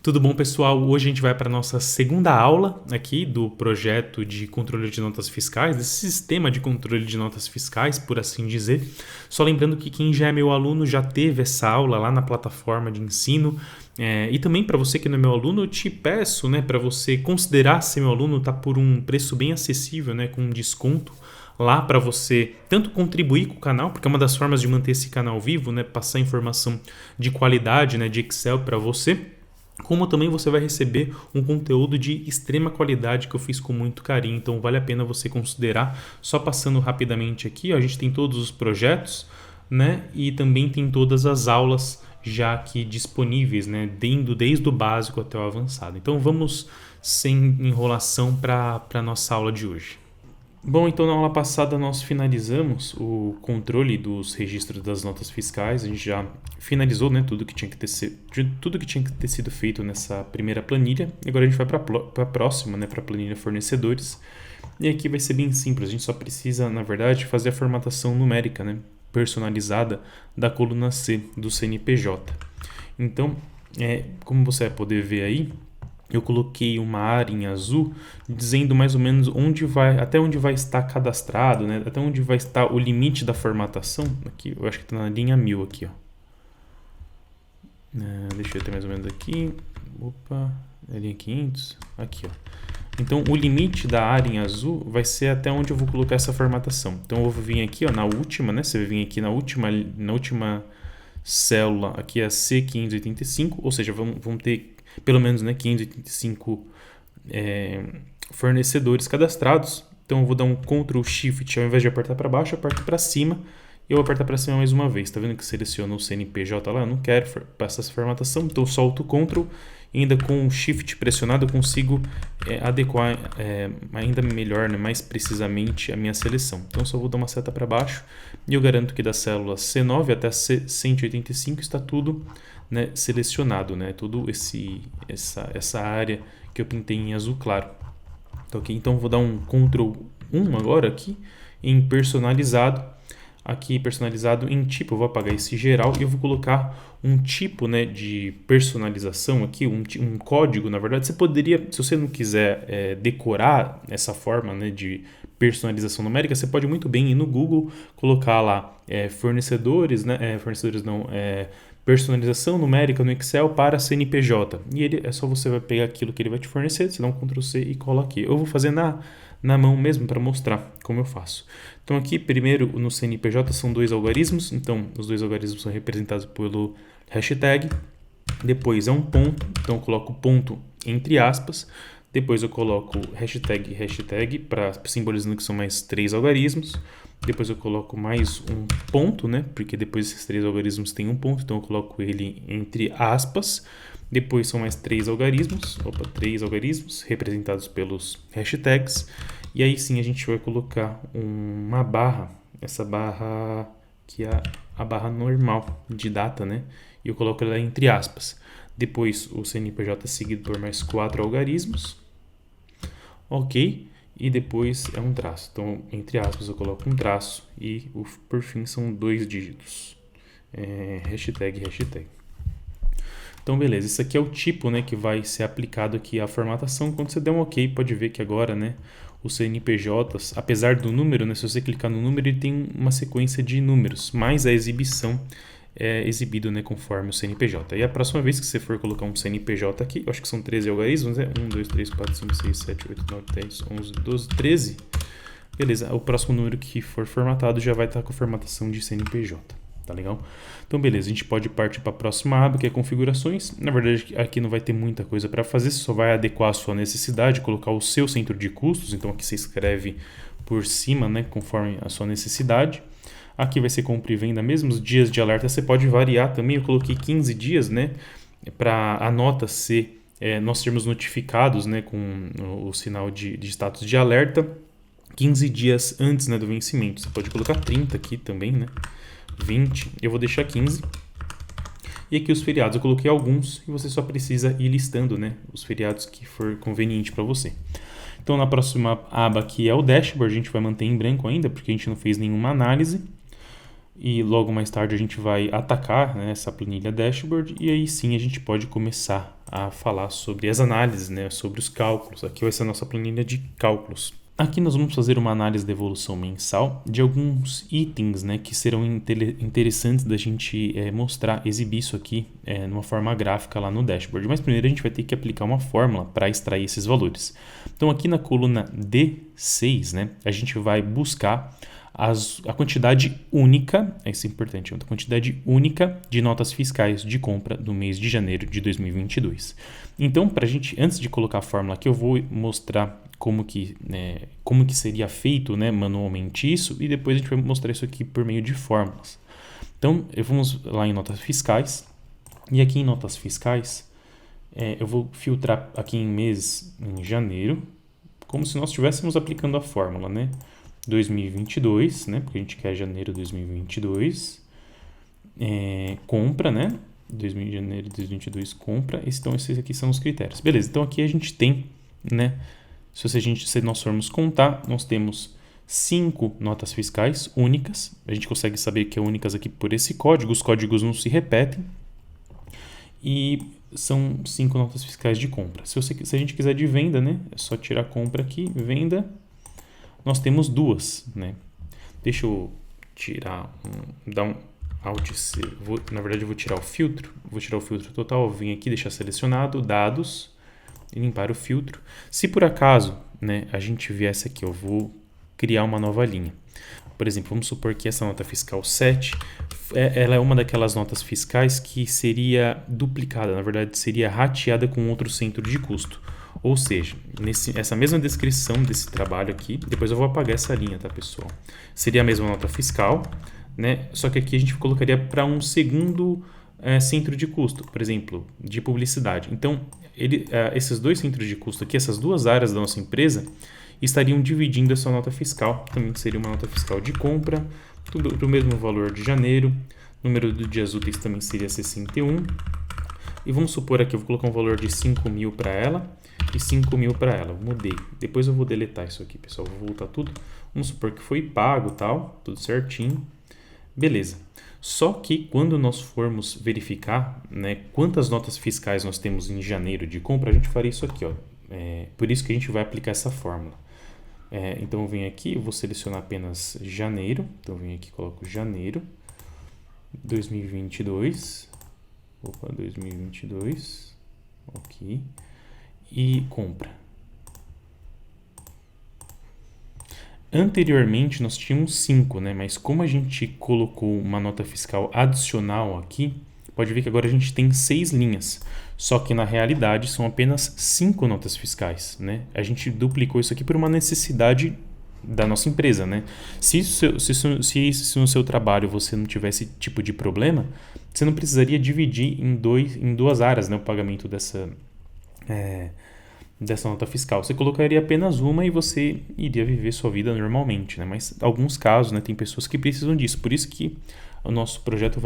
Tudo bom, pessoal? Hoje a gente vai para a nossa segunda aula aqui do projeto de controle de notas fiscais, desse sistema de controle de notas fiscais, por assim dizer. Só lembrando que quem já é meu aluno já teve essa aula lá na plataforma de ensino. E também para você que não é meu aluno, eu te peço, para você considerar ser meu aluno, tá por um preço bem acessível, com um desconto lá para você tanto contribuir com o canal, porque é uma das formas de manter esse canal vivo, passar informação de qualidade, de Excel para você, como também você vai receber um conteúdo de extrema qualidade que eu fiz com muito carinho, então vale a pena você considerar. Só passando rapidamente aqui, a gente tem todos os projetos, e também tem todas as aulas já aqui disponíveis, desde o básico até o avançado. Então vamos sem enrolação para a nossa aula de hoje. Bom, então na aula passada nós finalizamos o controle dos registros das notas fiscais. A gente já finalizou tudo que tinha que ter sido feito nessa primeira planilha. Agora a gente vai para a próxima, para a planilha fornecedores. E aqui vai ser bem simples, a gente só precisa, na verdade, fazer a formatação numérica, personalizada da coluna C do CNPJ. Então, como você vai poder ver aí, eu coloquei uma área em azul dizendo mais ou menos até onde vai estar cadastrado, até onde vai estar o limite da formatação. Aqui, eu acho que está na linha 1000 aqui, ó. Deixa eu ter mais ou menos aqui. Opa, é linha 500. Aqui, ó. Então, o limite da área em azul vai ser até onde eu vou colocar essa formatação. Então, eu vou vir aqui, ó, na última, Você vai vir aqui na última célula, aqui é a C585, ou seja, vamos ter pelo menos 585 fornecedores cadastrados. Então eu vou dar um Ctrl Shift, ao invés de apertar para baixo, eu aperto para cima e eu aperto para cima mais uma vez. Tá vendo que seleciona o CNPJ lá? Eu não quero passar essa formatação, então eu solto o Ctrl e ainda com o Shift pressionado eu consigo adequar ainda melhor, mais precisamente a minha seleção. Então só vou dar uma seta para baixo e eu garanto que da célula C9 até a C185 está tudo selecionado, tudo essa área que eu pintei em azul claro. Tá, ok? Então vou dar um Ctrl 1 agora aqui em personalizado. Aqui personalizado em tipo, eu vou apagar esse geral e eu vou colocar um tipo de personalização aqui, um código. Na verdade, você poderia, se você não quiser decorar essa forma de personalização numérica, você pode muito bem ir no Google, colocar lá fornecedores, personalização numérica no Excel para CNPJ. E é só você vai pegar aquilo que ele vai te fornecer, você dá um Ctrl C e cola aqui. Eu vou fazer na mão mesmo para mostrar como eu faço. Então aqui, primeiro no CNPJ são dois algarismos, então os dois algarismos são representados pelo hashtag, depois é um ponto, então eu coloco ponto entre aspas, depois eu coloco hashtag para simbolizando que são mais 3 algarismos, depois eu coloco mais um ponto, porque depois esses 3 algarismos têm um ponto, então eu coloco ele entre aspas. Depois são mais 3 algarismos, 3 algarismos representados pelos hashtags. E aí sim a gente vai colocar uma barra, essa barra que é a barra normal de data, E eu coloco ela entre aspas. Depois o CNPJ é seguido por mais 4 algarismos. Ok. E depois é um traço. Então, entre aspas, eu coloco um traço e por fim são 2 dígitos. Hashtag. Então, beleza. Esse aqui é o tipo, que vai ser aplicado aqui à formatação. Quando você der um OK, pode ver que agora, os CNPJs, apesar do número, se você clicar no número, ele tem uma sequência de números, mas a exibição é exibido, conforme o CNPJ. E a próxima vez que você for colocar um CNPJ aqui, eu acho que são 13 algarismos, 1, 2, 3, 4, 5, 6, 7, 8, 9, 10, 11, 12, 13. Beleza, o próximo número que for formatado já vai estar com a formatação de CNPJ. Tá legal? Então, beleza, a gente pode partir para a próxima aba, que é configurações. Na verdade, aqui não vai ter muita coisa para fazer, você só vai adequar a sua necessidade, colocar o seu centro de custos. Então, aqui você escreve por cima, conforme a sua necessidade. Aqui vai ser compra e venda mesmo, os dias de alerta você pode variar também. Eu coloquei 15 dias, para a nota ser, nós sermos notificados, com o sinal de status de alerta 15 dias antes, do vencimento. Você pode colocar 30 aqui também, 20, eu vou deixar 15. E aqui os feriados, eu coloquei alguns e você só precisa ir listando, os feriados que for conveniente para você. Então, na próxima aba aqui é o dashboard, a gente vai manter em branco ainda, porque a gente não fez nenhuma análise. E logo mais tarde a gente vai atacar, né, essa planilha dashboard e aí sim a gente pode começar a falar sobre as análises, né, sobre os cálculos. Aqui vai ser a nossa planilha de cálculos. Aqui nós vamos fazer uma análise da evolução mensal de alguns itens, né, que serão interessantes da gente mostrar, exibir isso aqui numa forma gráfica lá no dashboard. Mas primeiro a gente vai ter que aplicar uma fórmula para extrair esses valores. Então aqui na coluna D6, né, a gente vai buscar a quantidade única, isso é importante, a quantidade única de notas fiscais de compra do mês de janeiro de 2022. Então, para a gente, antes de colocar a fórmula aqui, eu vou mostrar como que seria feito, né, manualmente isso, e depois a gente vai mostrar isso aqui por meio de fórmulas. Então, vamos lá em notas fiscais, e aqui em notas fiscais, eu vou filtrar aqui em mês em janeiro, como se nós estivéssemos aplicando a fórmula, né? 2022, né? Porque a gente quer janeiro de 2022. Compra, né? Janeiro de 2022, compra. Então, esses aqui são os critérios. Beleza, então aqui a gente tem, né? Se nós formos contar, nós temos 5 notas fiscais únicas. A gente consegue saber que é únicas aqui por esse código. Os códigos não se repetem. E são 5 notas fiscais de compra. Se a gente quiser de venda, né? É só tirar compra aqui, venda. Nós temos 2, né? Deixa eu dar um Alt C. Na verdade, eu vou tirar o filtro. Vou tirar o filtro total. Vim aqui, deixar selecionado, dados, e limpar o filtro. Se por acaso, né, a gente viesse aqui, eu vou criar uma nova linha. Por exemplo, vamos supor que essa nota fiscal 7, ela é uma daquelas notas fiscais que seria duplicada, na verdade, seria rateada com outro centro de custo. Ou seja, essa mesma descrição desse trabalho aqui, depois eu vou apagar essa linha, tá, pessoal? Seria a mesma nota fiscal, né? Só que aqui a gente colocaria para um segundo centro de custo, por exemplo, de publicidade. Então, esses dois centros de custo aqui, essas duas áreas da nossa empresa, estariam dividindo essa nota fiscal. Também seria uma nota fiscal de compra, tudo do mesmo valor de janeiro. Número de dias úteis também seria 61. E vamos supor aqui, eu vou colocar um valor de 5.000 para ela e 5.000 para ela. Mudei. Depois eu vou deletar isso aqui, pessoal. Vou voltar tudo. Vamos supor que foi pago, tal, tudo certinho. Beleza. Só que quando nós formos verificar, né, quantas notas fiscais nós temos em janeiro de compra, a gente faria isso aqui, ó. Por isso que a gente vai aplicar essa fórmula. Então eu venho aqui, eu vou selecionar apenas janeiro. Então eu venho aqui e coloco janeiro 2022. Opa, 2022. Ok. E compra. Anteriormente nós tínhamos 5, né? Mas como a gente colocou uma nota fiscal adicional aqui, pode ver que agora a gente tem 6 linhas. Só que na realidade são apenas 5 notas fiscais, né? A gente duplicou isso aqui por uma necessidade da nossa empresa, né? Se no seu trabalho você não tivesse esse tipo de problema, você não precisaria dividir em duas áreas, né, o pagamento dessa nota fiscal. Você colocaria apenas uma e você iria viver sua vida normalmente, né? Mas em alguns casos, né, tem pessoas que precisam disso. Por isso que o nosso projeto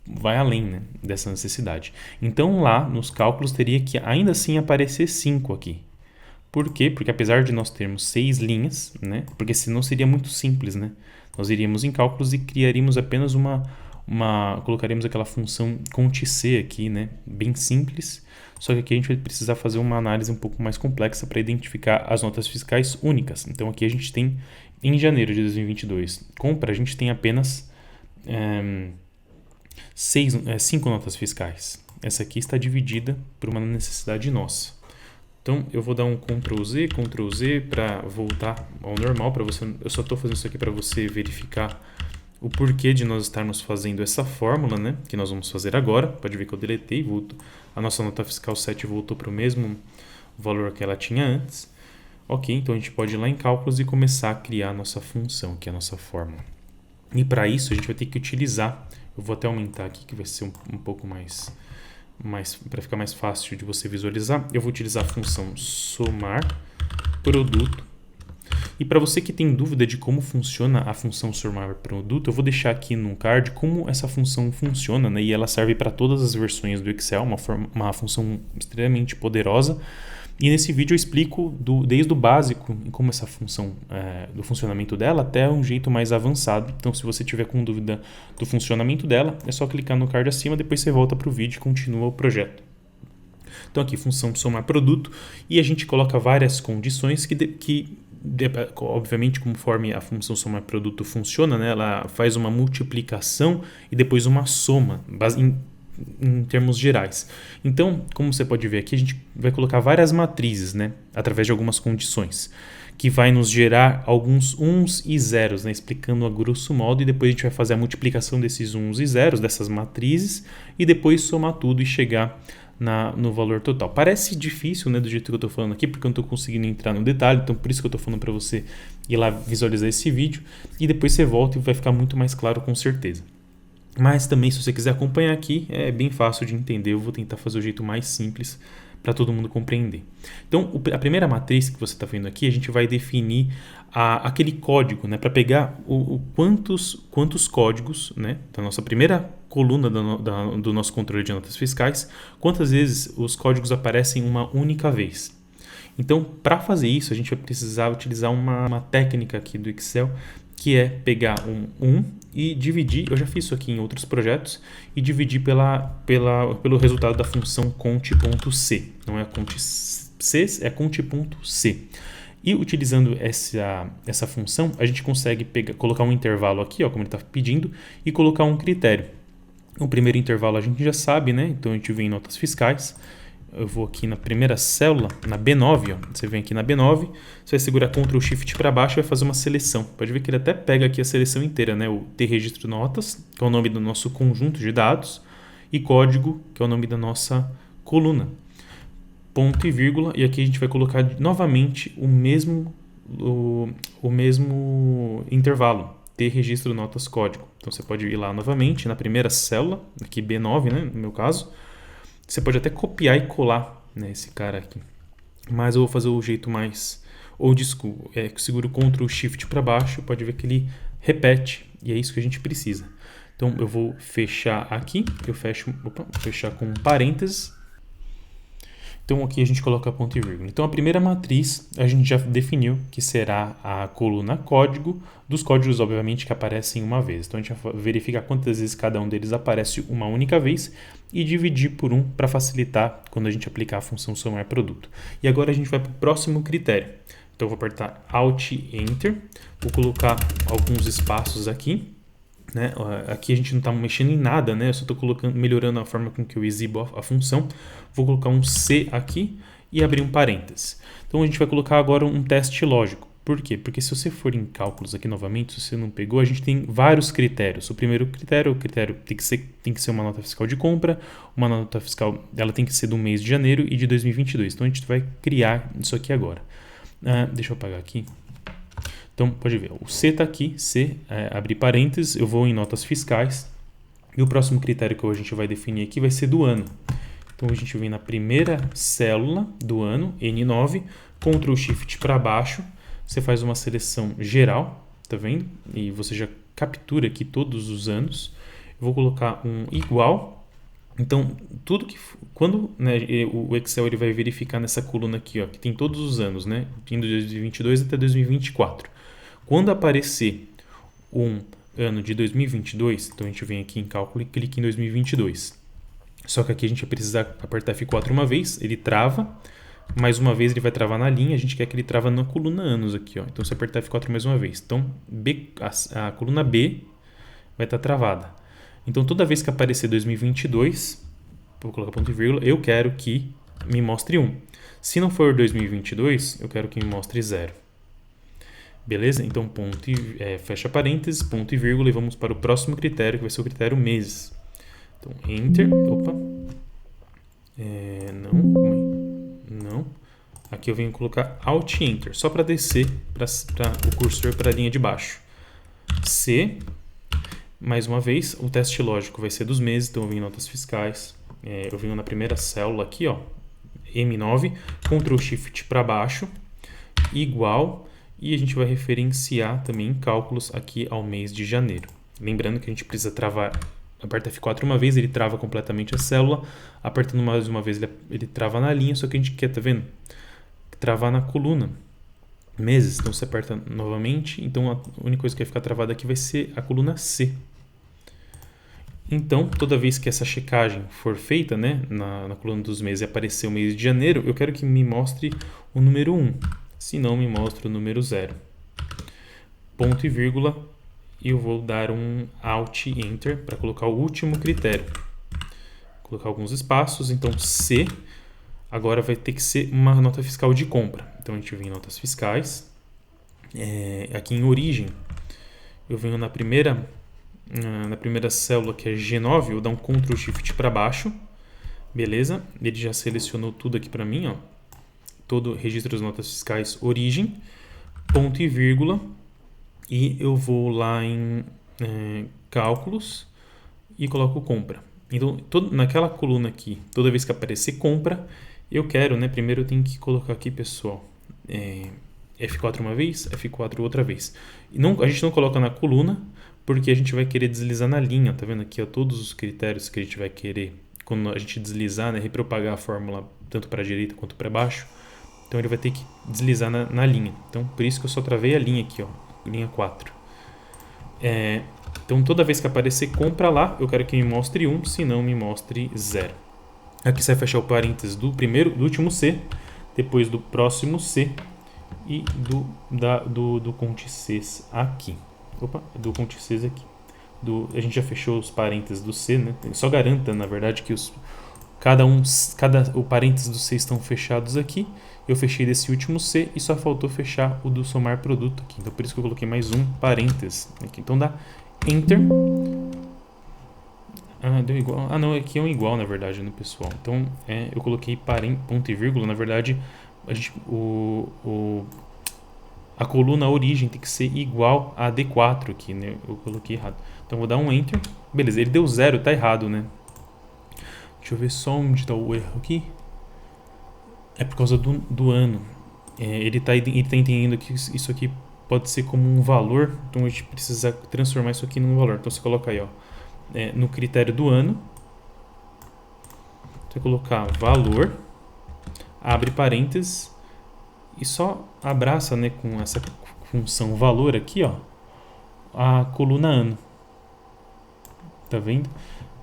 vai além, né, dessa necessidade. Então lá nos cálculos teria que ainda assim aparecer 5 aqui. Por quê? Porque apesar de nós termos 6 linhas, né? Porque senão seria muito simples, né? Nós iríamos em cálculos e criaríamos apenas colocaríamos aquela função contic aqui, né? Bem simples. Só que aqui a gente vai precisar fazer uma análise um pouco mais complexa para identificar as notas fiscais únicas. Então aqui a gente tem, em janeiro de 2022, compra, a gente tem apenas 5 notas fiscais. Essa aqui está dividida por uma necessidade nossa. Então, eu vou dar um Ctrl Z para voltar ao normal. Eu só estou fazendo isso aqui para você verificar o porquê de nós estarmos fazendo essa fórmula, né? Que nós vamos fazer agora. Pode ver que eu deletei, a nossa nota fiscal 7 voltou para o mesmo valor que ela tinha antes. Ok, então a gente pode ir lá em cálculos e começar a criar a nossa função, que é a nossa fórmula. E para isso, a gente vai ter que utilizar, eu vou até aumentar aqui, que vai ser um pouco mais para ficar mais fácil de você visualizar, eu vou utilizar a função somar produto. E para você que tem dúvida de como funciona a função somar produto, eu vou deixar aqui no card como essa função funciona, né? E ela serve para todas as versões do Excel, uma função extremamente poderosa. E nesse vídeo eu explico desde o básico, como essa função, do funcionamento dela, até um jeito mais avançado. Então, se você tiver com dúvida do funcionamento dela, é só clicar no card acima, depois você volta para o vídeo e continua o projeto. Então, aqui, função somar produto, e a gente coloca várias condições que obviamente, conforme a função somar produto funciona, né, ela faz uma multiplicação e depois uma soma, em termos gerais. Então, como você pode ver aqui, a gente vai colocar várias matrizes, né, através de algumas condições, que vai nos gerar alguns uns e zeros, né, explicando a grosso modo, e depois a gente vai fazer a multiplicação desses uns e zeros, dessas matrizes, e depois somar tudo e chegar no valor total. Parece difícil, né, do jeito que eu estou falando aqui, porque eu não estou conseguindo entrar no detalhe, então por isso que eu estou falando para você ir lá visualizar esse vídeo, e depois você volta e vai ficar muito mais claro com certeza. Mas também, se você quiser acompanhar aqui, é bem fácil de entender, eu vou tentar fazer o jeito mais simples para todo mundo compreender. Então, a primeira matriz que você está vendo aqui, a gente vai definir aquele código, né, para pegar quantos códigos, né, da nossa primeira coluna do nosso controle de notas fiscais, quantas vezes os códigos aparecem uma única vez. Então, para fazer isso, a gente vai precisar utilizar uma técnica aqui do Excel, que é pegar e dividir, eu já fiz isso aqui em outros projetos, e dividir pelo resultado da função cont.c. Não é cont.c, é cont.c. E utilizando essa função, a gente consegue colocar um intervalo aqui, ó, como ele está pedindo, e colocar um critério. O primeiro intervalo a gente já sabe, né? Então a gente vem em notas fiscais. Eu vou aqui na primeira célula, na B9, ó. Você vem aqui na B9, você vai segurar Ctrl Shift para baixo e vai fazer uma seleção. Pode ver que ele até pega aqui a seleção inteira, né? O T registro notas, que é o nome do nosso conjunto de dados, e código, que é o nome da nossa coluna. Ponto e vírgula, e aqui a gente vai colocar novamente o mesmo intervalo, T registro notas código. Então você pode ir lá novamente na primeira célula, aqui B9, né, no meu caso. Você pode até copiar e colar, né, esse cara aqui. Mas eu vou fazer o jeito mais old school. Seguro Ctrl Shift para baixo, pode ver que ele repete, e é isso que a gente precisa. Então eu vou fechar aqui, vou fechar com parênteses. Então aqui a gente coloca ponto e vírgula. Então a primeira matriz a gente já definiu que será a coluna código, dos códigos obviamente que aparecem uma vez. Então a gente vai verificar quantas vezes cada um deles aparece uma única vez e dividir por 1 para facilitar quando a gente aplicar a função somar produto. E agora a gente vai para o próximo critério. Então eu vou apertar Alt Enter, vou colocar alguns espaços aqui. Né? Aqui a gente não está mexendo em nada, né? Eu só estou melhorando a forma com que eu exibo a função. Vou colocar um C aqui e abrir um parênteses. Então a gente vai colocar agora um teste lógico. Por quê? Porque se você for em cálculos aqui novamente, se você não pegou, a gente tem vários critérios. O primeiro critério, tem que ser uma nota fiscal de compra, uma nota fiscal, ela tem que ser do mês de janeiro e de 2022. Então a gente vai criar isso aqui agora. Deixa eu apagar aqui. Então, pode ver, o C está aqui, abrir parênteses, eu vou em notas fiscais, e o próximo critério que a gente vai definir aqui vai ser do ano. Então, a gente vem na primeira célula do ano, N9, Ctrl Shift para baixo, você faz uma seleção geral, tá vendo? E você já captura aqui todos os anos. Eu vou colocar um igual. Então, quando, né, o Excel ele vai verificar nessa coluna aqui, ó, que tem todos os anos, né, indo de 2022 até 2024. Quando aparecer um ano de 2022, então a gente vem aqui em cálculo e clica em 2022. Só que aqui a gente vai precisar apertar F4 uma vez, ele trava, mais uma vez ele vai travar na linha, a gente quer que ele trava na coluna anos aqui, ó. Então se apertar F4 mais uma vez, então a coluna B vai estar travada. Então toda vez que aparecer 2022, vou colocar ponto e vírgula, eu quero que me mostre 1. Se não for 2022, eu quero que me mostre 0. Beleza? Então, fecha parênteses, ponto e vírgula, e vamos para o próximo critério, que vai ser o critério meses. Então, Enter. Opa. Não. Aqui eu venho colocar Alt Enter, só para descer o cursor para a linha de baixo. C. Mais uma vez, o teste lógico vai ser dos meses, então eu venho em notas fiscais. Eu venho na primeira célula aqui, ó, M9, Ctrl Shift para baixo, igual. E a gente vai referenciar também em cálculos aqui ao mês de janeiro. Lembrando que a gente precisa travar aperta F4 uma vez, ele trava completamente a célula. Apertando mais uma vez, ele trava na linha, só que a gente quer, tá vendo? Travar na coluna. Meses, então você aperta novamente, então a única coisa que vai ficar travada aqui vai ser a coluna C. Então, toda vez que essa checagem for feita, né, na coluna dos meses e aparecer o mês de janeiro, eu quero que me mostre o número 1, se não me mostra o número 0. Ponto e vírgula, e eu vou dar um Alt e Enter para colocar o último critério. Colocar alguns espaços, então C agora vai ter que ser uma nota fiscal de compra. Então a gente vem em notas fiscais, aqui em origem, eu venho na primeira célula, que é G9, eu vou dar um Ctrl Shift para baixo, beleza? Ele já selecionou tudo aqui para mim, ó. Todo registro das notas fiscais, origem, ponto e vírgula, e eu vou lá em cálculos e coloco compra. Então, naquela coluna aqui, toda vez que aparecer compra, eu quero, né? Primeiro eu tenho que colocar aqui, pessoal, F4 uma vez, F4 outra vez. A gente não coloca na coluna, porque a gente vai querer deslizar na linha, tá vendo aqui, ó, todos os critérios que a gente vai querer, quando a gente deslizar, né, repropagar a fórmula tanto para a direita quanto para baixo, então ele vai ter que deslizar na linha. Então, por isso que eu só travei a linha aqui, ó, linha 4. Então, toda vez que aparecer compra lá, eu quero que me mostre 1, se não me mostre 0. Aqui você vai fechar o parênteses do último C, depois do próximo C e do Conte Cs aqui. Do Conte Cs aqui. A gente já fechou os parênteses do C, né? Só garanta, na verdade, que o parênteses do C estão fechados aqui. Eu fechei desse último C e só faltou fechar o do somar produto aqui. Então, por isso que eu coloquei mais um parênteses aqui. Então, dá Enter. Deu igual. Não, aqui é um igual, na verdade, no pessoal. Então, eu coloquei ponto e vírgula. Na verdade, a coluna origem tem que ser igual a D4 aqui, né? Eu coloquei errado. Então, vou dar um Enter. Beleza, ele deu 0, tá errado, né? Deixa eu ver só onde está o erro aqui. É por causa do ano. Ele tá entendendo que isso aqui pode ser como um valor, então a gente precisa transformar isso aqui num valor. Então você coloca aí, ó, no critério do ano, você colocar valor, abre parênteses e só abraça, né, com essa função valor aqui, ó, a coluna ano. Tá vendo?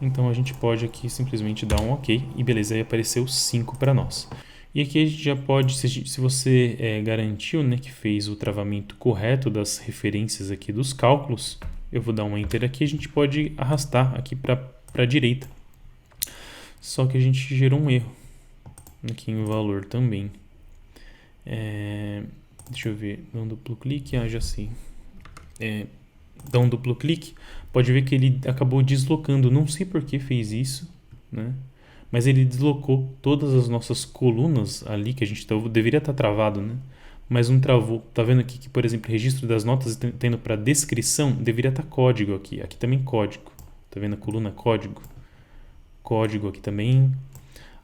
Então a gente pode aqui simplesmente dar um OK e beleza, aí apareceu 5 para nós. E aqui a gente já pode, se você garantiu, né, que fez o travamento correto das referências aqui dos cálculos, eu vou dar um Enter aqui, a gente pode arrastar aqui para a direita. Só que a gente gerou um erro aqui em valor também. Deixa eu ver, dá um duplo clique, já sei. Dá um duplo clique, pode ver que ele acabou deslocando, não sei por que fez isso, né? Mas ele deslocou todas as nossas colunas ali, que a gente deveria estar travado, né? Mas não travou. Tá vendo aqui que, por exemplo, registro das notas tendo para descrição, deveria estar código aqui. Aqui também código. Tá vendo a coluna código? Código aqui também.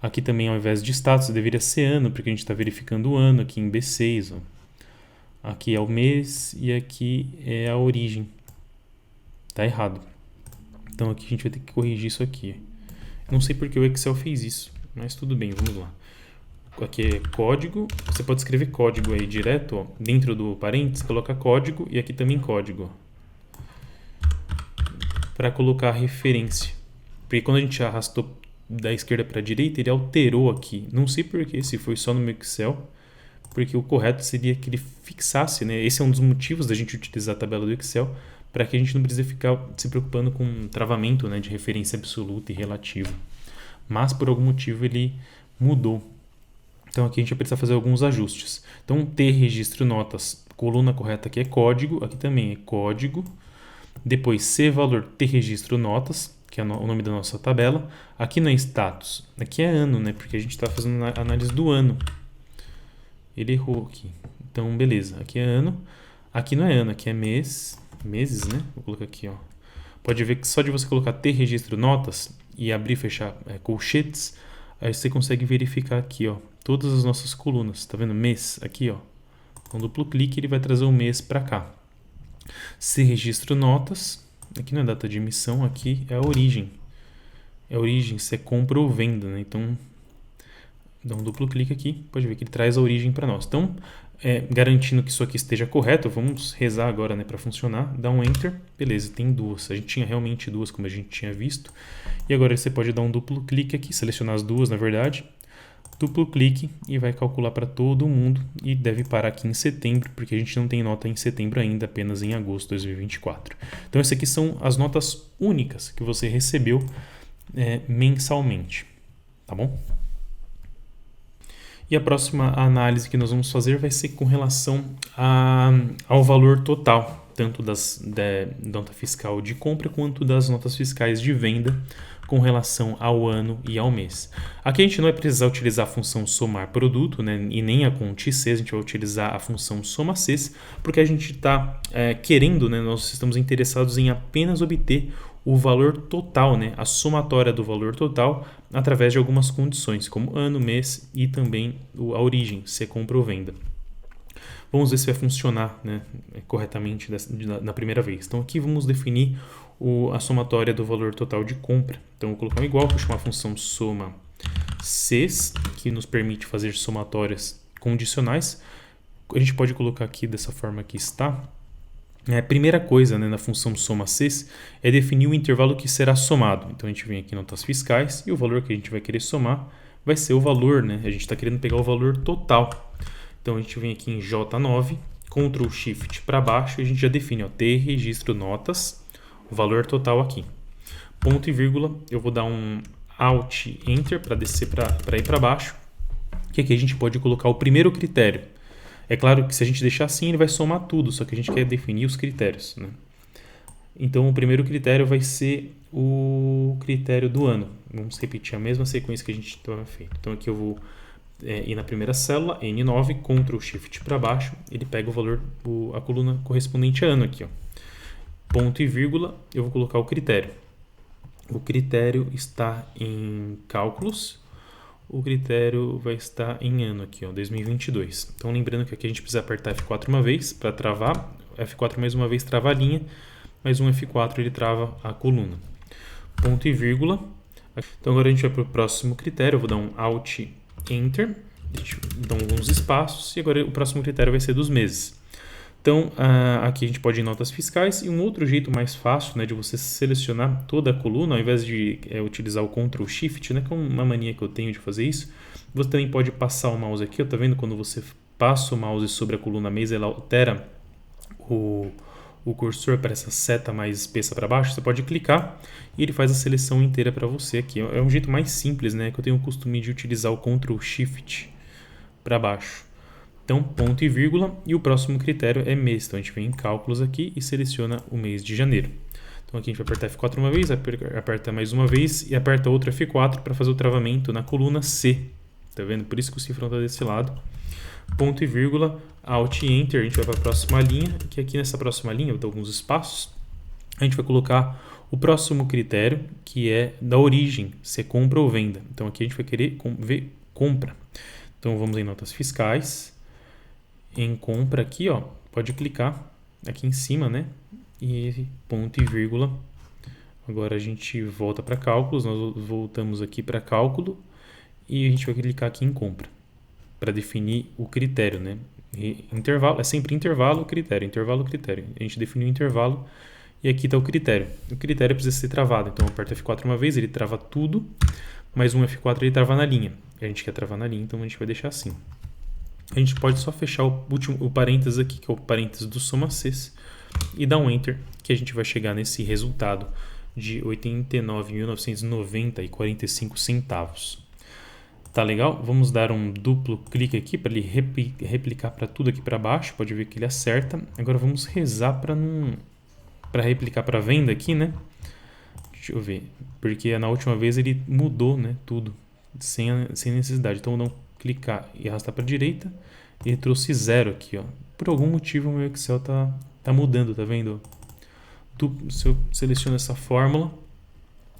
Aqui também, ao invés de status, deveria ser ano, porque a gente está verificando o ano aqui em B6. Ó. Aqui é o mês e aqui é a origem. Tá errado. Então aqui a gente vai ter que corrigir isso aqui. Não sei porque o Excel fez isso, mas tudo bem, vamos lá. Aqui é código, você pode escrever código aí direto, ó, dentro do parênteses, coloca código e aqui também código. Para colocar a referência. Porque quando a gente arrastou da esquerda para a direita, ele alterou aqui. Não sei porquê, se foi só no meu Excel, porque o correto seria que ele fixasse, né? Esse é um dos motivos da gente utilizar a tabela do Excel, para que a gente não precise ficar se preocupando com travamento, né, de referência absoluta e relativa. Mas, por algum motivo, ele mudou. Então, aqui a gente vai precisar fazer alguns ajustes. Então, T registro notas, coluna correta aqui é código, aqui também é código. Depois, C valor T registro notas, que é o nome da nossa tabela. Aqui não é status, aqui é ano, né, porque a gente está fazendo a análise do ano. Ele errou aqui. Então, beleza, aqui é ano. Aqui não é ano, aqui é mês. Meses, né? Vou colocar aqui, ó. Pode ver que só de você colocar T registro notas e abrir e fechar colchetes, aí você consegue verificar aqui, ó, todas as nossas colunas. Tá vendo? Mês aqui, ó. Com duplo clique ele vai trazer o mês para cá. C registro notas, aqui não é data de emissão, aqui é a origem. É a origem, se é compra ou venda, né? Então, dá um duplo clique aqui, pode ver que ele traz a origem para nós. Então, garantindo que isso aqui esteja correto, vamos rezar agora, né, para funcionar. Dá um Enter, beleza, tem duas. A gente tinha realmente duas, como a gente tinha visto. E agora você pode dar um duplo clique aqui, selecionar as duas, na verdade. Duplo clique e vai calcular para todo mundo e deve parar aqui em setembro, porque a gente não tem nota em setembro ainda, apenas em agosto de 2024. Então, essas aqui são as notas únicas que você recebeu mensalmente, tá bom? E a próxima análise que nós vamos fazer vai ser com relação ao valor total, tanto da nota fiscal de compra quanto das notas fiscais de venda com relação ao ano e ao mês. Aqui a gente não vai precisar utilizar a função somar produto, né, e nem a conte-c, a gente vai utilizar a função soma-cs, porque a gente está querendo, né, nós estamos interessados em apenas obter o valor total, né, a somatória do valor total através de algumas condições, como ano, mês e também a origem, se é compra ou venda. Vamos ver se vai funcionar, né, corretamente na primeira vez. Então aqui vamos definir a somatória do valor total de compra. Então vou colocar um igual, vou chamar a função soma-cs, que nos permite fazer somatórias condicionais. A gente pode colocar aqui dessa forma que está. A primeira coisa, né, na função soma-cs é definir o intervalo que será somado. Então a gente vem aqui em notas fiscais e o valor que a gente vai querer somar vai ser o valor, né? A gente está querendo pegar o valor total. Então a gente vem aqui em J9, Ctrl Shift para baixo e a gente já define, ó, T registro notas, o valor total aqui. Ponto e vírgula, eu vou dar um Alt Enter para descer para ir para baixo, que aqui a gente pode colocar o primeiro critério. É claro que se a gente deixar assim, ele vai somar tudo, só que a gente quer definir os critérios, né? Então, o primeiro critério vai ser o critério do ano. Vamos repetir a mesma sequência que a gente estava feito. Então, aqui eu vou ir na primeira célula, N9, Ctrl Shift para baixo, ele pega o valor, a coluna correspondente a ano aqui, ó. Ponto e vírgula, eu vou colocar o critério. O critério está em cálculos. O critério vai estar em ano aqui, ó, 2022. Então, lembrando que aqui a gente precisa apertar F4 uma vez para travar. F4 mais uma vez trava a linha, mais um F4 ele trava a coluna. Ponto e vírgula. Então, agora a gente vai para o próximo critério. Eu vou dar um Alt Enter, dá alguns espaços e agora o próximo critério vai ser dos meses. Então, aqui a gente pode ir em notas fiscais e um outro jeito mais fácil, né, de você selecionar toda a coluna, ao invés de utilizar o Ctrl Shift, né, que é uma mania que eu tenho de fazer isso, você também pode passar o mouse aqui, ó, tá vendo? Quando você passa o mouse sobre a coluna mês, ela altera o cursor para essa seta mais espessa para baixo, você pode clicar e ele faz a seleção inteira para você aqui. É um jeito mais simples, né, que eu tenho o costume de utilizar o Ctrl Shift para baixo. Então, ponto e vírgula, e o próximo critério é mês. Então, a gente vem em cálculos aqui e seleciona o mês de janeiro. Então, aqui a gente vai apertar F4 uma vez, aperta mais uma vez e aperta outra F4 para fazer o travamento na coluna C. Tá vendo? Por isso que o cifrão está desse lado. Ponto e vírgula, Alt e Enter, a gente vai para a próxima linha, que aqui nessa próxima linha, eu vou dar alguns espaços, a gente vai colocar o próximo critério, que é da origem, se é compra ou venda. Então, aqui a gente vai querer ver compra. Então, vamos em notas fiscais, em compra aqui, ó, pode clicar aqui em cima, né? E ponto e vírgula. Agora a gente volta para cálculos, nós voltamos aqui para cálculo e a gente vai clicar aqui em compra para definir o critério, né? E intervalo, é sempre intervalo, critério, intervalo, critério. A gente definiu o intervalo e aqui está o critério. O critério precisa ser travado, então aperta F4 uma vez, ele trava tudo, mais um F4 ele trava na linha. A gente quer travar na linha, então a gente vai deixar assim. A gente pode só fechar o parênteses aqui, que é o parênteses do soma-cs, e dar um Enter, que a gente vai chegar nesse resultado de R$ 89.990,45. Tá legal? Vamos dar um duplo clique aqui para ele replicar para tudo aqui para baixo. Pode ver que ele acerta. Agora vamos rezar para replicar para venda aqui, né? Deixa eu ver. Porque na última vez ele mudou, né, tudo sem necessidade. Então vou dar clicar e arrastar para a direita, ele trouxe 0 aqui, ó. Por algum motivo o meu Excel tá mudando, tá vendo? Se eu seleciono essa fórmula,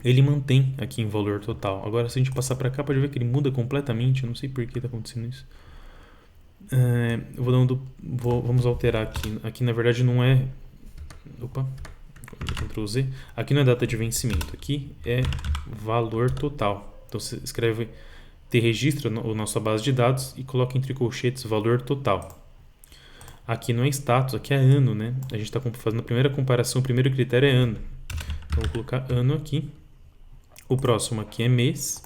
ele mantém aqui em valor total. Agora se a gente passar para cá, pode ver que ele muda completamente, eu não sei por que está acontecendo isso. Eu vou dar vamos alterar aqui. Aqui na verdade não é... Opa! Ctrl Z. Aqui não é data de vencimento, aqui é valor total. Então você escreve, registra a nossa base de dados e coloca entre colchetes valor total. Aqui não é status, aqui é ano, né? A gente está fazendo a primeira comparação, o primeiro critério é ano. Então vou colocar ano aqui. O próximo aqui é mês.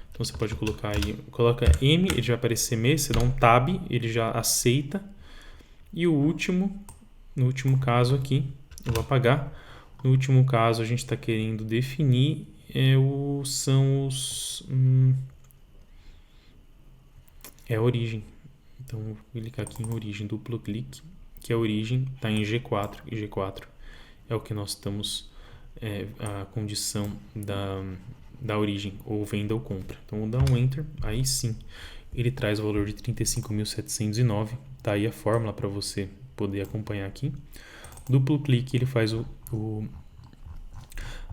Então você pode colocar aí, coloca M, ele já vai aparecer mês, você dá um tab, ele já aceita. E o último, no último caso aqui, eu vou apagar. No último caso a gente está querendo definir é a origem. Então vou clicar aqui em origem, duplo clique, que a origem está em G4, e G4 é o que nós estamos, a condição da origem, ou venda ou compra. Então vou dar um Enter, aí sim, ele traz o valor de 35.709, tá aí a fórmula para você poder acompanhar aqui. Duplo clique, ele faz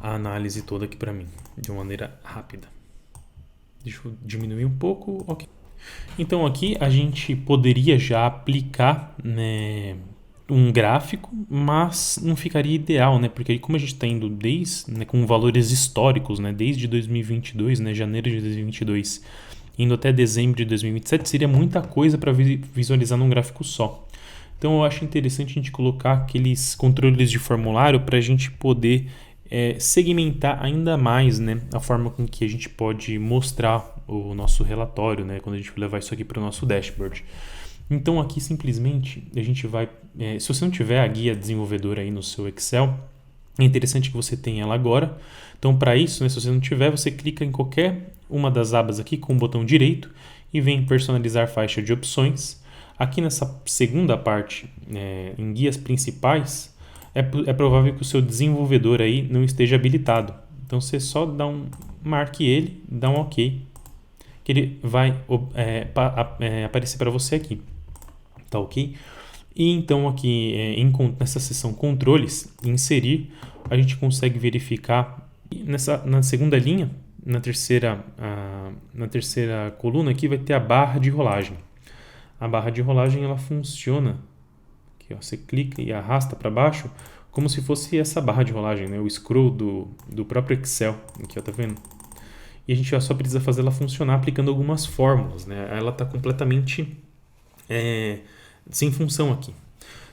a análise toda aqui para mim, de uma maneira rápida. Deixa eu diminuir um pouco, ok. Então aqui a gente poderia já aplicar, né, um gráfico, mas não ficaria ideal, né? Porque aí como a gente está indo com valores históricos, né, desde 2022, né, janeiro de 2022, indo até dezembro de 2027, seria muita coisa para visualizar num gráfico só. Então eu acho interessante a gente colocar aqueles controles de formulário para a gente poder segmentar ainda mais, né, a forma com que a gente pode mostrar o nosso relatório, né, quando a gente levar isso aqui para o nosso dashboard. Então aqui simplesmente a gente vai, se você não tiver a guia desenvolvedora aí no seu Excel, é interessante que você tenha ela agora. Então para isso, né, se você não tiver, você clica em qualquer uma das abas aqui com o botão direito e vem personalizar faixa de opções. Aqui nessa segunda parte, em guias principais, é provável que o seu desenvolvedor aí não esteja habilitado. Então você só marque ele, dá um OK, que ele vai aparecer para você aqui. Tá ok? E então aqui nessa seção controles, inserir, a gente consegue verificar na segunda linha, na terceira coluna aqui vai ter a barra de rolagem. A barra de rolagem ela funciona, aqui, ó, você clica e arrasta para baixo como se fosse essa barra de rolagem, né? O scroll do próprio Excel, aqui, ó, tá vendo? E a gente só precisa fazer ela funcionar aplicando algumas fórmulas, né? Ela está completamente sem função aqui.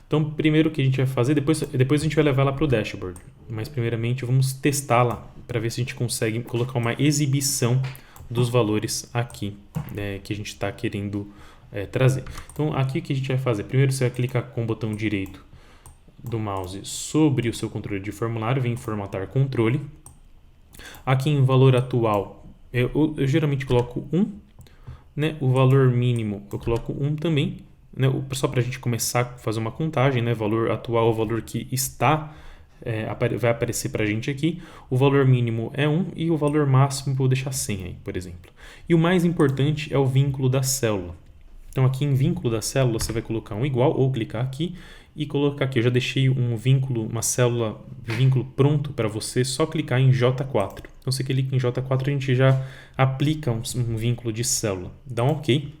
Então, primeiro o que a gente vai fazer, depois a gente vai levar ela para o dashboard. Mas, primeiramente, vamos testá-la para ver se a gente consegue colocar uma exibição dos valores aqui, né, que a gente está querendo trazer. Então, aqui o que a gente vai fazer? Primeiro, você vai clicar com o botão direito do mouse sobre o seu controle de formulário, vem em formatar controle. Aqui em valor atual, eu geralmente coloco 1, né? O valor mínimo eu coloco 1 também, né? Só para a gente começar a fazer uma contagem, né? Valor atual é o valor que está, vai aparecer para a gente aqui. O valor mínimo é 1 e o valor máximo vou deixar 100 aí, por exemplo. E o mais importante é o vínculo da célula. Então aqui em vínculo da célula você vai colocar um igual ou clicar aqui e colocar aqui. Eu já deixei um vínculo, uma célula, vínculo pronto para você só clicar em J4. Então você clica em J4 a gente já aplica um vínculo de célula. Dá um OK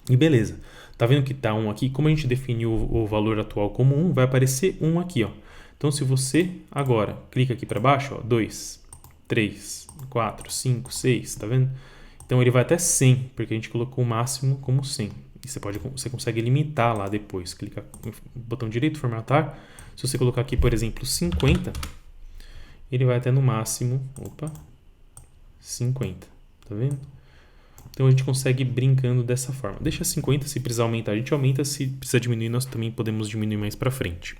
e beleza. Tá vendo que tá 1 aqui? Como a gente definiu o valor atual como 1, vai aparecer 1 aqui, ó. Então se você agora clica aqui para baixo, ó, 2, 3, 4, 5, 6, tá vendo? Então ele vai até 100, porque a gente colocou o máximo como 100. E você consegue limitar lá depois. Clica no botão direito, formatar. Se você colocar aqui, por exemplo, 50, ele vai até no máximo, 50. Tá vendo? Então a gente consegue ir brincando dessa forma. Deixa 50, se precisar aumentar, a gente aumenta. Se precisar diminuir, nós também podemos diminuir mais para frente.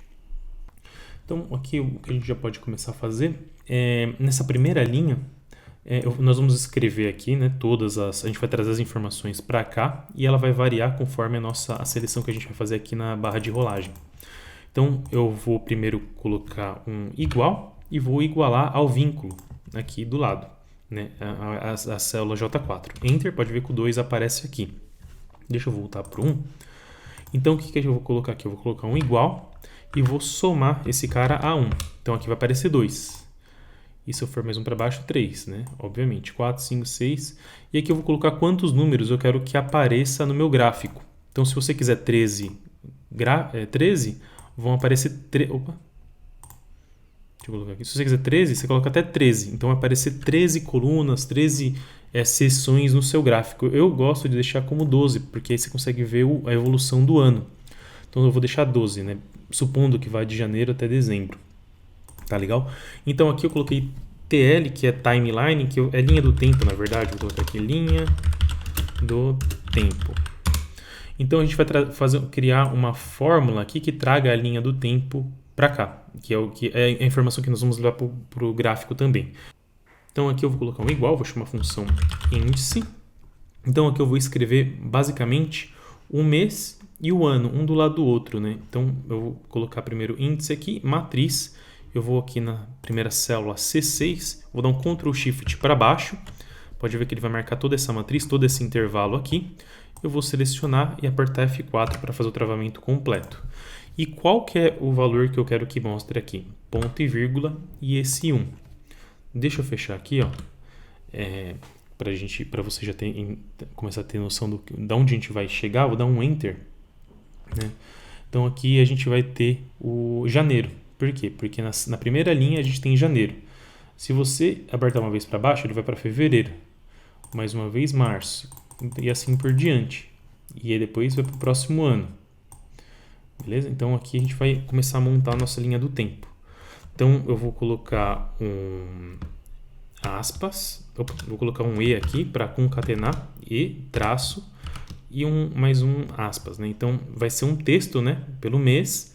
Então aqui o que a gente já pode começar a fazer é, nessa primeira linha, nós vamos escrever aqui, né, a gente vai trazer as informações para cá e ela vai variar conforme a seleção que a gente vai fazer aqui na barra de rolagem. Então eu vou primeiro colocar um igual e vou igualar ao vínculo aqui do lado, né, a célula J4. Enter, pode ver que o 2 aparece aqui. Deixa eu voltar para o 1. Então o que eu vou colocar aqui? Eu vou colocar um igual e vou somar esse cara a 1. Então aqui vai aparecer 2. E se eu for mais um para baixo, 3, né? Obviamente, 4, 5, 6. E aqui eu vou colocar quantos números eu quero que apareça no meu gráfico. Então, se você quiser 13, vão aparecer... Deixa Deixa eu colocar aqui. Se você quiser 13, você coloca até 13. Então vai aparecer 13 colunas, 13 seções no seu gráfico. Eu gosto de deixar como 12, porque aí você consegue ver a evolução do ano. Então eu vou deixar 12, né? Supondo que vai de janeiro até dezembro. Tá legal? Então aqui eu coloquei TL, que é timeline, que é linha do tempo, na verdade. Vou colocar aqui linha do tempo. Então a gente vai criar uma fórmula aqui que traga a linha do tempo para cá, que é a informação que nós vamos levar para o gráfico também. Então aqui eu vou colocar um igual, vou chamar a função índice. Então aqui eu vou escrever basicamente o mês e o ano, um do lado do outro, né? Então eu vou colocar primeiro índice aqui, matriz. Eu vou aqui na primeira célula C6, vou dar um Ctrl Shift para baixo. Pode ver que ele vai marcar toda essa matriz, todo esse intervalo aqui. Eu vou selecionar e apertar F4 para fazer o travamento completo. E qual que é o valor que eu quero que mostre aqui? Ponto e vírgula e esse 1. Deixa eu fechar aqui, ó, para você já começar a ter noção de onde a gente vai chegar. Vou dar um Enter, né? Então aqui a gente vai ter o janeiro. Por quê? Porque na primeira linha a gente tem janeiro. Se você apertar uma vez para baixo, ele vai para fevereiro. Mais uma vez março. E assim por diante. E aí depois vai para o próximo ano. Beleza? Então aqui a gente vai começar a montar a nossa linha do tempo. Então eu vou colocar um aspas. Vou colocar um E aqui para concatenar. E traço. E mais um aspas, né? Então vai ser um texto, né? Pelo mês.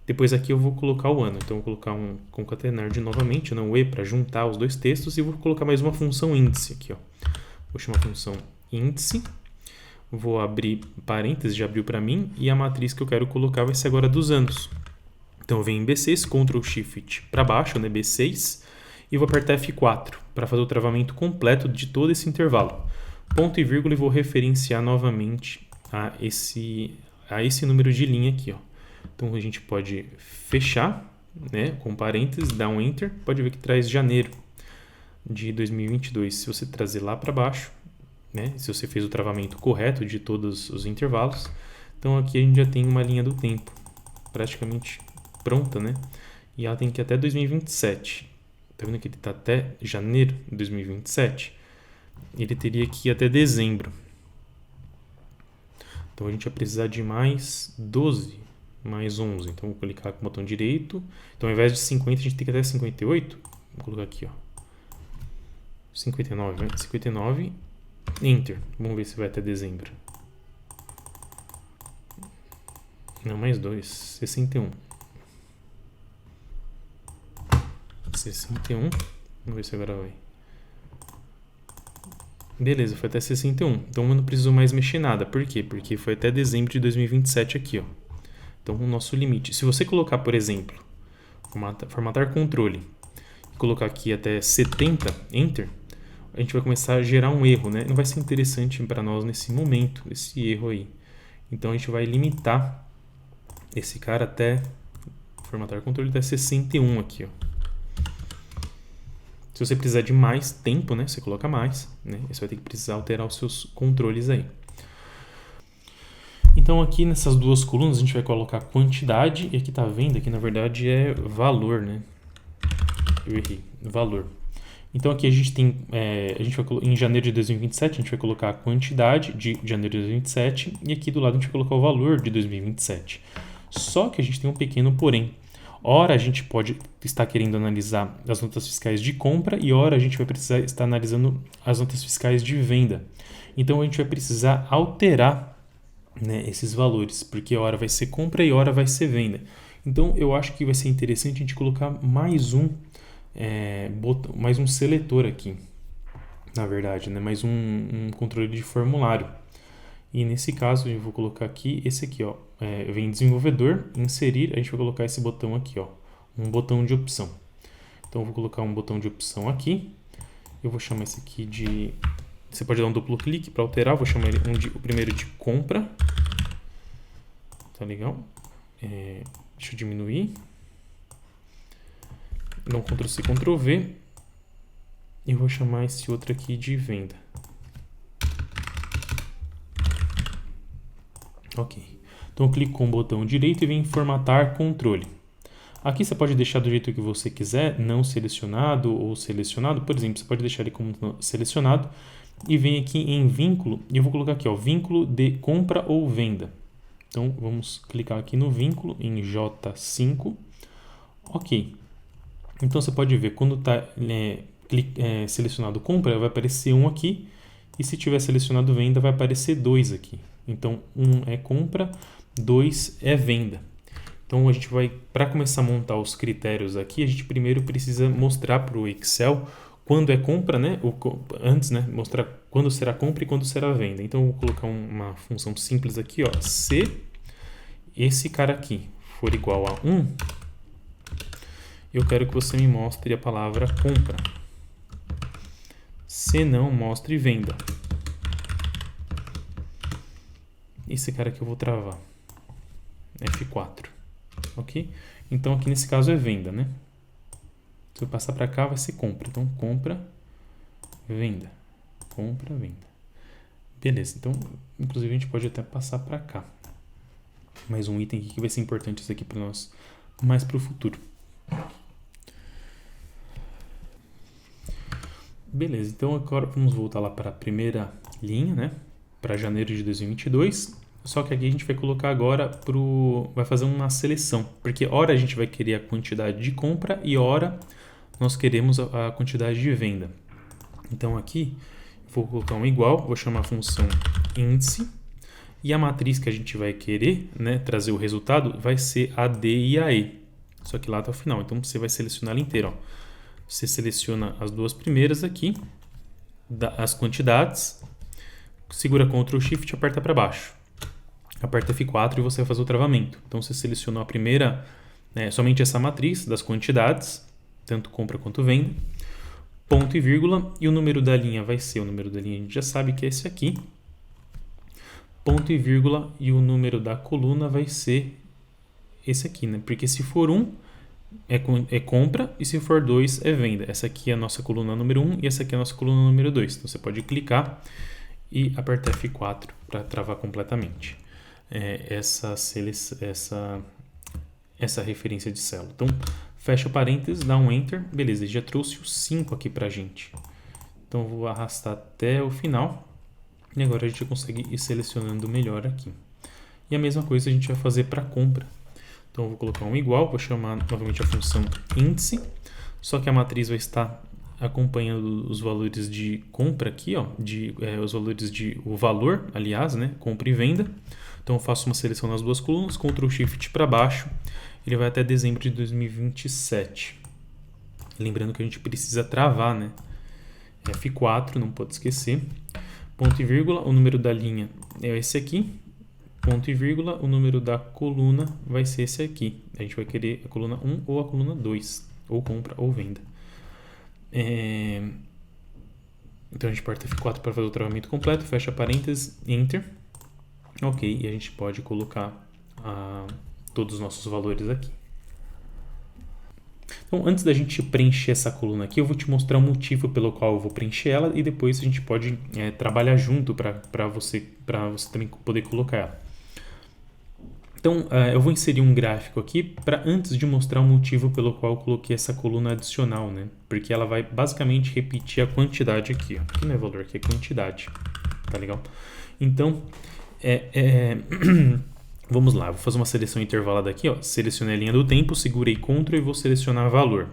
Depois aqui eu vou colocar o ano. Então eu vou colocar um concatenar de novamente, né? Um E para juntar os dois textos. E vou colocar mais uma função índice aqui, ó. Vou chamar a função índice. Vou abrir parênteses, já abriu para mim. E a matriz que eu quero colocar vai ser agora dos anos. Então eu venho em B6, Ctrl Shift para baixo, né? B6. E vou apertar F4 para fazer o travamento completo de todo esse intervalo. Ponto e vírgula e vou referenciar novamente a esse número de linha aqui, ó. Então a gente pode fechar, né, com parênteses, dar um Enter. Pode ver que traz janeiro de 2022. Se você trazer lá para baixo, né, se você fez o travamento correto de todos os intervalos, então aqui a gente já tem uma linha do tempo praticamente pronta, né? E ela tem que ir até 2027. Tá vendo que ele está até janeiro de 2027? Ele teria que ir até dezembro. Então a gente vai precisar de mais 12, mais 11. Então vou clicar com o botão direito. Então ao invés de 50, a gente tem que ir até 58. Vou colocar aqui, ó. 59, né? 59. Enter. Vamos ver se vai até dezembro. Não, mais 2. 61. 61. Vamos ver se agora vai. Beleza, foi até 61. Então eu não preciso mais mexer nada. Por quê? Porque foi até dezembro de 2027 aqui, ó. Então o nosso limite. Se você colocar, por exemplo, formatar controle, e colocar aqui até 70, Enter, a gente vai começar a gerar um erro, né? Não vai ser interessante para nós nesse momento, esse erro aí. Então a gente vai limitar esse cara até formatar controle até 61 aqui, ó. Se você precisar de mais tempo, né, você coloca mais, né? Você vai ter que precisar alterar os seus controles aí. Então aqui nessas duas colunas a gente vai colocar quantidade e aqui tá vendo que na verdade é valor, né? Eu errei, valor. Então aqui a gente tem, em janeiro de 2027 a gente vai colocar a quantidade de janeiro de 2027 e aqui do lado a gente vai colocar o valor de 2027. Só que a gente tem um pequeno porém. Ora a gente pode estar querendo analisar as notas fiscais de compra e ora a gente vai precisar estar analisando as notas fiscais de venda. Então a gente vai precisar alterar, né, esses valores, porque ora vai ser compra e ora vai ser venda. Então eu acho que vai ser interessante a gente colocar mais um seletor aqui, na verdade, né, mais um controle de formulário. E nesse caso eu vou colocar aqui esse aqui, ó, vem desenvolvedor, inserir, a gente vai colocar esse botão aqui, ó, um botão de opção. Então eu vou colocar um botão de opção aqui, eu vou chamar esse aqui de, você pode dar um duplo clique para alterar, vou chamar ele o primeiro de compra, tá legal? Deixa eu diminuir, dá um Ctrl C, Ctrl V, e vou chamar esse outro aqui de venda. Ok. Então eu clico com o botão direito e venho em formatar controle. Aqui você pode deixar do jeito que você quiser, não selecionado ou selecionado. Por exemplo, você pode deixar ele como selecionado e vem aqui em vínculo e eu vou colocar aqui, ó, vínculo de compra ou venda. Então, vamos clicar aqui no vínculo em J5. Ok. Então, você pode ver, quando está selecionado compra, vai aparecer 1 aqui. E se tiver selecionado venda, vai aparecer 2 aqui. Então, 1 é compra, 2 é venda. Então, a gente vai, para começar a montar os critérios aqui, a gente primeiro precisa mostrar para o Excel quando é compra, né? Antes, né? Mostrar quando será compra e quando será venda. Então, eu vou colocar uma função simples aqui, ó. Se esse cara aqui for igual a 1, eu quero que você me mostre a palavra compra. Se não, mostre venda. Esse cara aqui eu vou travar. F4. Ok? Então, aqui nesse caso é venda, né? Se eu passar para cá, vai ser compra. Então, compra, venda. Compra, venda. Beleza. Então, inclusive, a gente pode até passar para cá. Mais um item aqui que vai ser importante isso aqui para nós, mais para o futuro. Beleza. Então, agora vamos voltar lá para a primeira linha, né? Para janeiro de 2022. Só que aqui a gente vai colocar agora vai fazer uma seleção, porque hora a gente vai querer a quantidade de compra e hora nós queremos a quantidade de venda. Então aqui vou colocar um igual, vou chamar a função índice e a matriz que a gente vai querer, né, trazer o resultado vai ser a D e a E, só que lá até o final. Então você vai selecionar ela inteira, ó. Você seleciona as duas primeiras aqui, as quantidades, segura Ctrl Shift e aperta para baixo. Aperta F4 e você vai fazer o travamento. Então, você selecionou a primeira, somente essa matriz das quantidades, tanto compra quanto venda, ponto e vírgula, e o número da linha vai ser, o número da linha a gente já sabe que é esse aqui, ponto e vírgula, e o número da coluna vai ser esse aqui, né? Porque se for 1, é compra, e se for 2, é venda. Essa aqui é a nossa coluna número 1 e essa aqui é a nossa coluna número 2. Então, você pode clicar e apertar F4 para travar completamente essa referência de célula. Então, fecha o parênteses, dá um Enter. Beleza, ele já trouxe o 5 aqui para a gente. Então, eu vou arrastar até o final. E agora a gente consegue ir selecionando melhor aqui. E a mesma coisa a gente vai fazer para compra. Então, eu vou colocar um igual, vou chamar novamente a função índice. Só que a matriz vai estar acompanhando os valores de compra aqui, ó, os valores o valor, aliás, né, compra e venda. Então, eu faço uma seleção nas duas colunas, Ctrl Shift para baixo, ele vai até dezembro de 2027. Lembrando que a gente precisa travar, né? F4, não pode esquecer. Ponto e vírgula, o número da linha é esse aqui. Ponto e vírgula, o número da coluna vai ser esse aqui. A gente vai querer a coluna 1 ou a coluna 2, ou compra ou venda. Então, a gente aperta F4 para fazer o travamento completo, fecha parênteses, Enter. Ok, e a gente pode colocar todos os nossos valores aqui. Então, antes da gente preencher essa coluna aqui, eu vou te mostrar o motivo pelo qual eu vou preencher ela e depois a gente pode trabalhar junto para você também poder colocar ela. Então, eu vou inserir um gráfico aqui para antes de mostrar o motivo pelo qual eu coloquei essa coluna adicional, né? Porque ela vai basicamente repetir a quantidade aqui, ó. Aqui não é valor, aqui é quantidade, tá legal? Então, vamos lá, vou fazer uma seleção intervalada aqui, ó. Selecionei a linha do tempo, segurei Ctrl e vou selecionar valor.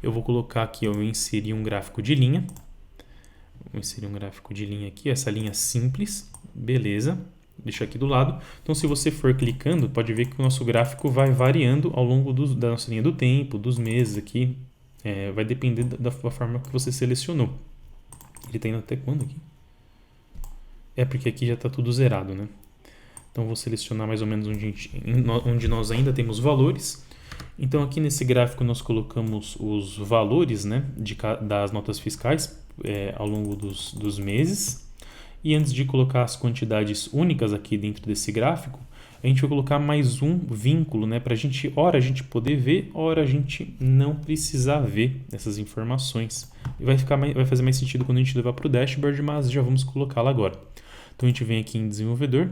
Eu vou colocar aqui, eu inseri um gráfico de linha. Vou inserir um gráfico de linha aqui, essa linha simples, beleza. Deixa aqui do lado. Então, se você for clicando, pode ver que o nosso gráfico vai variando ao longo da nossa linha do tempo, dos meses aqui. Vai depender da forma que você selecionou. Ele está indo até quando aqui? Porque aqui já está tudo zerado, né? Então, vou selecionar mais ou menos onde nós ainda temos valores. Então, aqui nesse gráfico, nós colocamos os valores, né, das notas fiscais ao longo dos meses. E antes de colocar as quantidades únicas aqui dentro desse gráfico, a gente vai colocar mais um vínculo, né, para a gente poder ver, ora a gente não precisar ver essas informações. E vai fazer mais sentido quando a gente levar para o dashboard, mas já vamos colocá-la agora. Então, a gente vem aqui em desenvolvedor,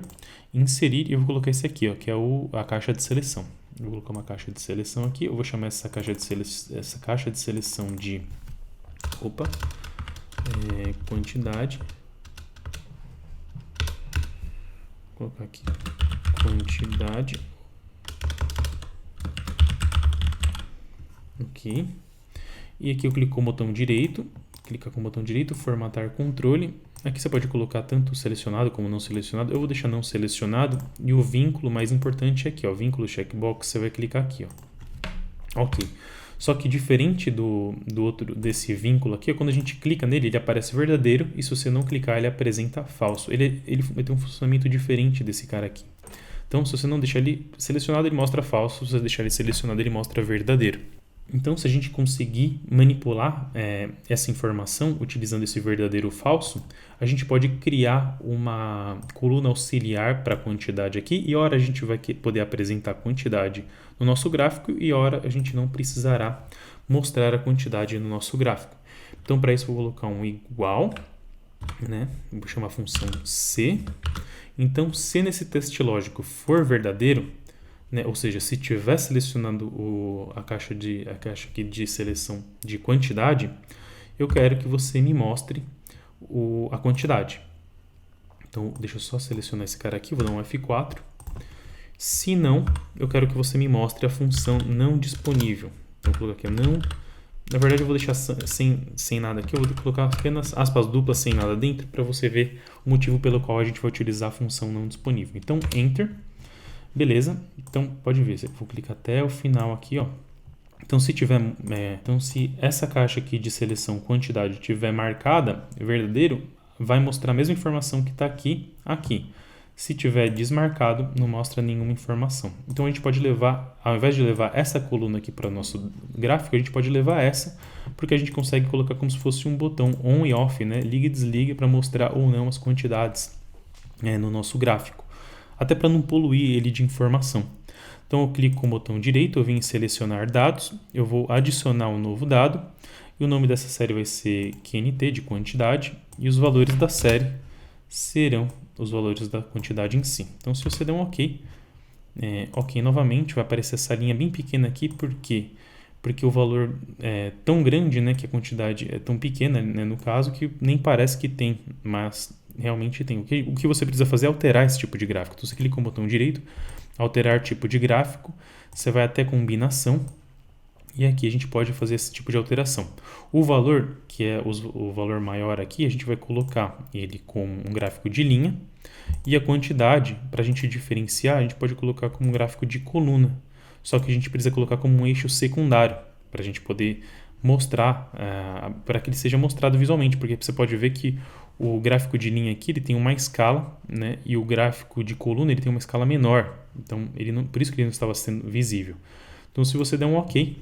inserir, e eu vou colocar esse aqui, ó, que é a caixa de seleção. Eu vou colocar uma caixa de seleção aqui. Eu vou chamar essa caixa de seleção de quantidade. Vou colocar aqui quantidade. Ok. E aqui eu clico com o botão direito. Clicar com o botão direito, formatar controle. Aqui você pode colocar tanto selecionado como não selecionado. Eu vou deixar não selecionado. E o vínculo mais importante é aqui, ó. Vínculo checkbox, você vai clicar aqui, ó. Ok. Só que diferente desse vínculo aqui, quando a gente clica nele, ele aparece verdadeiro. E se você não clicar, ele apresenta falso. Ele vai ter um funcionamento diferente desse cara aqui. Então, se você não deixar ele selecionado, ele mostra falso. Se você deixar ele selecionado, ele mostra verdadeiro. Então, se a gente conseguir manipular essa informação utilizando esse verdadeiro ou falso, a gente pode criar uma coluna auxiliar para a quantidade aqui e ora a gente vai poder apresentar a quantidade no nosso gráfico e ora a gente não precisará mostrar a quantidade no nosso gráfico. Então, para isso, eu vou colocar um igual, né? Vou chamar a função C. Então, se nesse teste lógico for verdadeiro, né? Ou seja, se estiver selecionando a caixa aqui de seleção de quantidade, eu quero que você me mostre a quantidade. Então, deixa eu só selecionar esse cara aqui, vou dar um F4. Se não, eu quero que você me mostre a função não disponível. Então, vou colocar aqui não. Na verdade, eu vou deixar sem nada aqui, eu vou colocar apenas aspas duplas sem nada dentro para você ver o motivo pelo qual a gente vai utilizar a função não disponível. Então, Enter. Beleza, então pode ver, vou clicar até o final aqui, ó. Então se essa caixa aqui de seleção quantidade tiver marcada verdadeiro, vai mostrar a mesma informação que está aqui. Se tiver desmarcado, não mostra nenhuma informação. Então a gente pode levar, ao invés de levar essa coluna aqui para o nosso gráfico, a gente pode levar essa, porque a gente consegue colocar como se fosse um botão on e off, né? Liga e desliga para mostrar ou não as quantidades no nosso gráfico. Até para não poluir ele de informação. Então eu clico com o botão direito, eu venho em selecionar dados, eu vou adicionar um novo dado, e o nome dessa série vai ser QNT, de quantidade, e os valores da série serão os valores da quantidade em si. Então se você der um OK, OK novamente, vai aparecer essa linha bem pequena aqui, por quê? Porque o valor é tão grande, né, que a quantidade é tão pequena, né, no caso, que nem parece que tem, mas realmente tem. O que você precisa fazer é alterar esse tipo de gráfico. Então, você clica com o botão direito, alterar tipo de gráfico, você vai até combinação, e aqui a gente pode fazer esse tipo de alteração. O valor, que é o valor maior aqui, a gente vai colocar ele como um gráfico de linha, e a quantidade, para a gente diferenciar, a gente pode colocar como um gráfico de coluna. Só que a gente precisa colocar como um eixo secundário, para a gente poder mostrar, para que ele seja mostrado visualmente, porque você pode ver que o gráfico de linha aqui ele tem uma escala, né, e o gráfico de coluna ele tem uma escala menor, então por isso que ele não estava sendo visível. Então se você der um OK,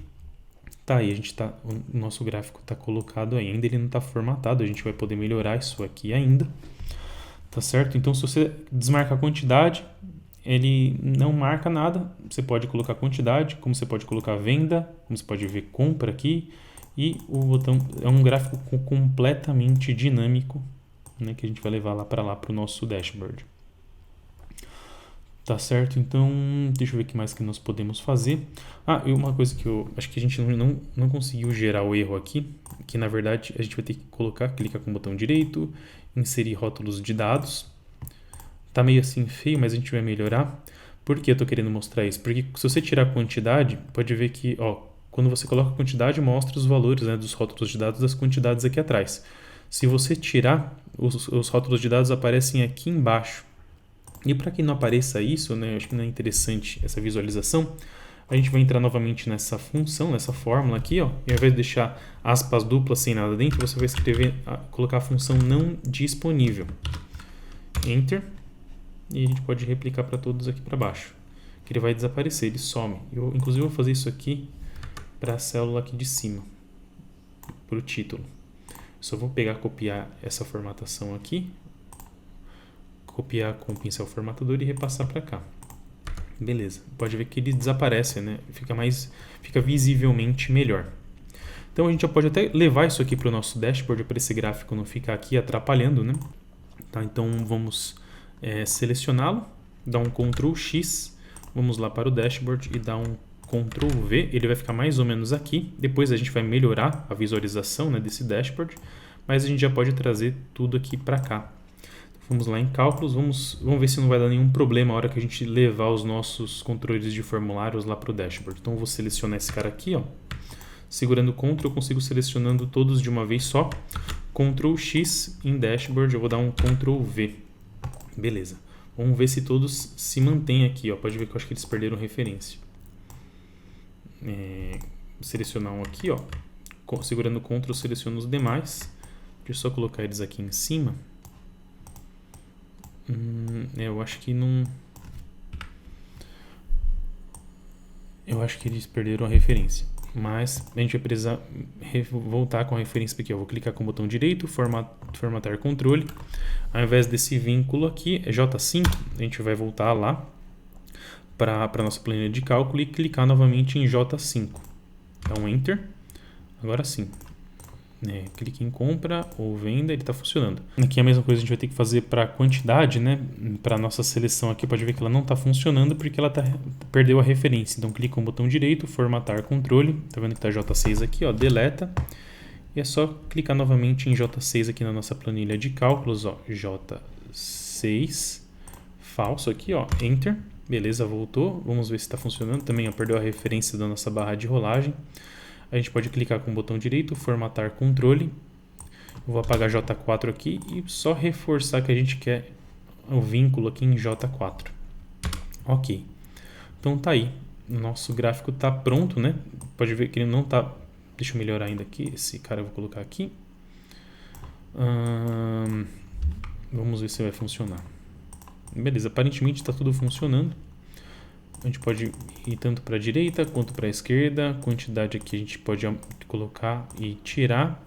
tá aí, o nosso gráfico está colocado ainda, ele não está formatado, a gente vai poder melhorar isso aqui ainda, tá certo? Então se você desmarcar a quantidade, ele não marca nada, você pode colocar quantidade, como você pode colocar venda, como você pode ver compra aqui, e o botão é um gráfico completamente dinâmico, né, que a gente vai levar lá para o nosso dashboard. Tá certo? Então, deixa eu ver o que mais que nós podemos fazer. E uma coisa que eu acho que a gente não conseguiu gerar o erro aqui, que na verdade a gente vai ter que clicar com o botão direito, inserir rótulos de dados. Tá meio assim feio, mas a gente vai melhorar. Por que eu tô querendo mostrar isso? Porque se você tirar a quantidade, pode ver que, quando você coloca a quantidade, mostra os valores, né, dos rótulos de dados das quantidades aqui atrás. Se você tirar, os rótulos de dados aparecem aqui embaixo. E para que não apareça isso, né, eu acho que não é interessante essa visualização, a gente vai entrar novamente nessa função, nessa fórmula aqui, e ao invés de deixar aspas duplas sem nada dentro, você vai colocar a função não disponível. Enter. E a gente pode replicar para todos aqui para baixo. Que ele vai desaparecer, ele some. Eu, inclusive, vou fazer isso aqui para a célula aqui de cima, para o título. Só vou copiar essa formatação aqui, copiar com o pincel formatador e repassar para cá. Beleza. Pode ver que ele desaparece, né? Fica visivelmente melhor. Então a gente já pode até levar isso aqui para o nosso dashboard para esse gráfico não ficar aqui atrapalhando, né? Tá, então vamos selecioná-lo, dar um Ctrl X, Vamos lá para o dashboard e dar um Ctrl V, ele vai ficar mais ou menos aqui. Depois a gente vai melhorar a visualização, né, desse dashboard, mas a gente já pode trazer tudo aqui para cá. Vamos lá em cálculos, vamos ver se não vai dar nenhum problema a hora que a gente levar os nossos controles de formulários lá para o dashboard. Então eu vou selecionar esse cara aqui, ó. Segurando Ctrl eu consigo selecionando todos de uma vez só. Ctrl X em dashboard, eu vou dar um Ctrl V. Beleza. Vamos ver se todos se mantêm aqui, ó. Pode ver que eu acho que eles perderam referência. Selecionar um aqui, ó. Segurando Ctrl, eu seleciono os demais. Deixa eu só colocar eles aqui em cima. Eu acho que não. Eu acho que eles perderam a referência. Mas a gente vai precisar voltar com a referência aqui. Eu vou clicar com o botão direito, formatar controle. Ao invés desse vínculo aqui, é J5, a gente vai voltar lá para a nossa planilha de cálculo e clicar novamente em J5. Então, Enter. Agora sim. Clique em compra ou venda, ele está funcionando. Aqui a mesma coisa a gente vai ter que fazer para a quantidade, né? Para a nossa seleção aqui, pode ver que ela não está funcionando porque ela perdeu a referência. Então clica com o botão direito, formatar controle, tá vendo que está J6 aqui, ó, deleta. E é só clicar novamente em J6 aqui na nossa planilha de cálculos, ó, J6, falso aqui, ó, Enter. Beleza, voltou. Vamos ver se está funcionando. Também ó, perdeu a referência da nossa barra de rolagem. A gente pode clicar com o botão direito, formatar controle. Eu vou apagar J4 aqui e só reforçar que a gente quer o vínculo aqui em J4. Ok. Então tá aí. O nosso gráfico tá pronto, né? Pode ver que ele não tá... Deixa eu melhorar ainda aqui. Esse cara eu vou colocar aqui. Vamos ver se vai funcionar. Beleza, aparentemente está tudo funcionando. A gente pode ir tanto para a direita quanto para a esquerda. A quantidade aqui a gente pode colocar e tirar.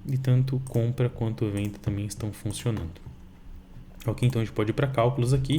E tanto compra quanto venda também estão funcionando. Ok, então a gente pode ir para cálculos aqui.